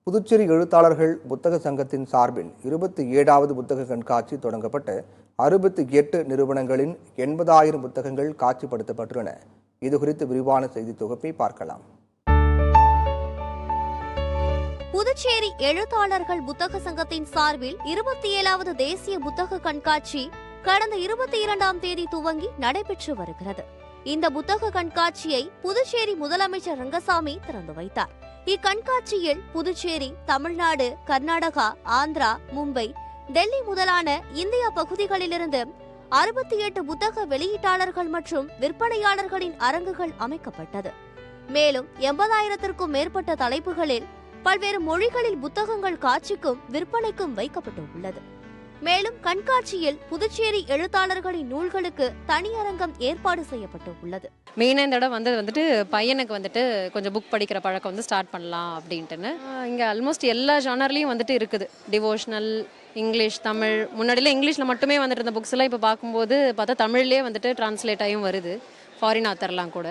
புதுச்சேரி எழுத்தாளர்கள் புத்தக சங்கத்தின் சார்பில் 27வது புத்தக கண்காட்சி தொடங்கப்பட்டு 68 நிறுவனங்களின் 80,000 புத்தகங்கள் காட்சிப்படுத்தப்பட்டுள்ளன. இதுகுறித்து விரிவான செய்தி தொகுப்பை பார்க்கலாம். புதுச்சேரி எழுத்தாளர்கள் புத்தக சங்கத்தின் சார்பில் 27வது தேசிய புத்தக கண்காட்சி கடந்த 22ஆம் தேதி துவங்கி நடைபெற்று வருகிறது. இந்த புத்தக கண்காட்சியை புதுச்சேரி முதலமைச்சர் ரங்கசாமி திறந்து வைத்தார். இக்கண்காட்சியில் புதுச்சேரி, தமிழ்நாடு, கர்நாடகா, ஆந்திரா, மும்பை, டெல்லி முதலான இந்தியா பகுதிகளிலிருந்து 68 புத்தக வெளியீட்டாளர்கள் மற்றும் விற்பனையாளர்களின் அரங்குகள் அமைக்கப்பட்டது. மேலும் 80,000க்கும் மேற்பட்ட தலைப்புகளில் பல்வேறு மொழிகளில் புத்தகங்கள் காட்சிக்கும் விற்பனைக்கும் வைக்கப்பட்டுள்ளது. மேலும் கண்காட்சியில் புதுச்சேரி எழுத்தாளர்களின் நூல்களுக்கு தனியரங்கம் ஏற்பாடு செய்யப்பட்டுள்ளது. மெயினாக இந்த இடம் வந்துட்டு பையனுக்கு கொஞ்சம் புக் படிக்கிற பழக்கம் ஸ்டார்ட் பண்ணலாம் அப்படின்ட்டுன்னு இங்கே ஆல்மோஸ்ட் எல்லா ஜானர்லையும் இருக்குது. Devotional, English, Tamil. முன்னாடியில் இங்கிலீஷில் மட்டுமே இருந்த புக்ஸ் எல்லாம் இப்போ பார்க்கும்போது பார்த்தா தமிழ்லேயே டிரான்ஸ்லேட் ஆகியும் வருது, ஃபாரின் ஆத்தர்லாம் கூட.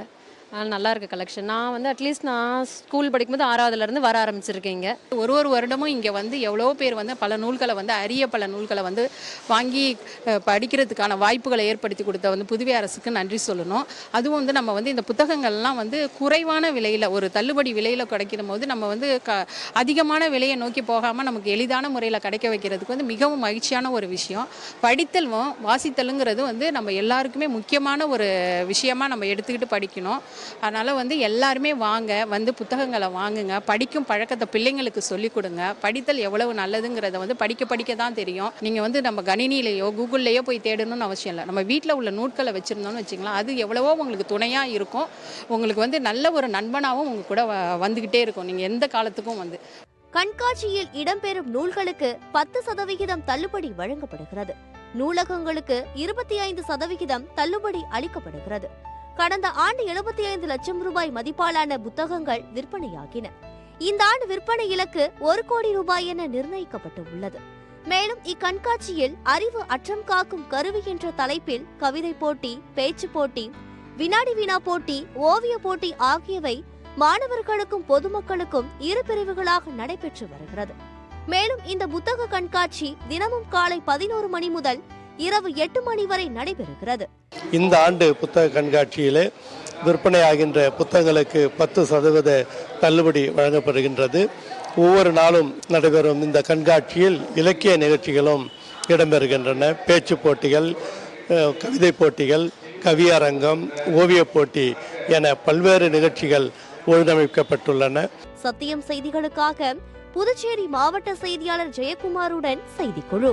நல்லா இருக்கு கலெக்ஷன். நான் அட்லீஸ்ட் நான் ஸ்கூல் படிக்கும்போது 6வதுலேருந்து வர ஆரம்பிச்சிருக்கேங்க. ஒரு வருடமும் இங்கே எவ்வளோ பேர் பல நூல்களை அரிய பல நூல்களை வாங்கி படிக்கிறதுக்கான வாய்ப்புகளை ஏற்படுத்தி கொடுத்த புதுவை அரசுக்கு நன்றி சொல்லணும். அதுவும் நம்ம இந்த புத்தகங்கள்லாம் குறைவான விலையில், ஒரு தள்ளுபடி விலையில் கிடைக்கிற போது நம்ம அதிகமான விலையை நோக்கி போகாமல் நமக்கு எளிதான முறையில் கிடைக்க வைக்கிறதுக்கு மிகவும் மகிழ்ச்சியான ஒரு விஷயம். படித்தலும் வாசித்தலுங்கிறது நம்ம எல்லாருக்குமே முக்கியமான ஒரு விஷயமா நம்ம எடுத்துக்கிட்டு படிக்கணும். அதனால் எல்லாருமே வாங்க, புத்தகங்களை வாங்குங்க, படிக்கும் பழக்கத்தை பிள்ளைங்களுக்கு சொல்லிக் கொடுங்க. படித்தல் எவ்வளவு நல்லதுங்கிறத படிக்க தான் தெரியும். நீங்கள் நம்ம கணினியிலேயோ கூகுள்லேயோ போய் தேடணும்னு அவசியம் இல்லை. நம்ம வீட்டில் உள்ள நூட்களை வச்சுருந்தோம்னு வச்சுக்கலாம், அது எவ்வளவோ உங்களுக்கு துணையாக இருக்கும். உங்களுக்கு நல்ல ஒரு நண்பனாகவும் உங்கள் கூட வந்துக்கிட்டே இருக்கும் நீங்கள் எந்த காலத்துக்கும் கண்காட்சியில் இடம்பெறும் நூல்களுக்கு 10% தள்ளுபடி வழங்கப்படுகிறது. நூலகங்களுக்கு 25% தள்ளுபடி அளிக்கப்படுகிறது. கடந்த ஆண்டு 75 லட்சம் ரூபாய் மதிப்பாலான புத்தகங்கள் விற்பனையாகின. இந்த ஆண்டு விற்பனை இலக்கு 1 கோடி ரூபாய் என நிர்ணயிக்கப்பட்டுள்ளது. மேலும் இக்கண்காட்சியில் அறிவு அற்றம் காக்கும் கருவி என்ற தலைப்பில் கவிதை போட்டி, பேச்சு போட்டி, வினாடி வினா போட்டி, ஓவிய போட்டி ஆகியவை மாணவர்களுக்கும் பொதுமக்களுக்கும் 2 பிரிவுகளாக நடைபெற்று வருகிறது. மேலும் இந்த புத்தக கண்காட்சி தினமும் காலை 11 மணி முதல் இரவு 8 மணி வரை நடைபெறுகிறது. இந்த ஆண்டு புத்தக கண்காட்சியிலே விற்பனையாகின்ற புத்தகங்களுக்கு 10% தள்ளுபடி வழங்கப்படுகின்றது. ஒவ்வொரு நாளும் நடைபெறும் இந்த கண்காட்சியில் இலக்கிய நிகழ்ச்சிகளும் இடம்பெறுகின்றன. பேச்சு போட்டிகள், கவிதை போட்டிகள், கவியரங்கம், ஓவிய போட்டி என பல்வேறு நிகழ்ச்சிகள் ஒழுங்கமைக்கப்பட்டுள்ளன. சத்தியம் செய்திகளுக்காக புதுச்சேரி மாவட்ட செய்தியாளர் ஜெயக்குமாருடன் செய்திக்குழு.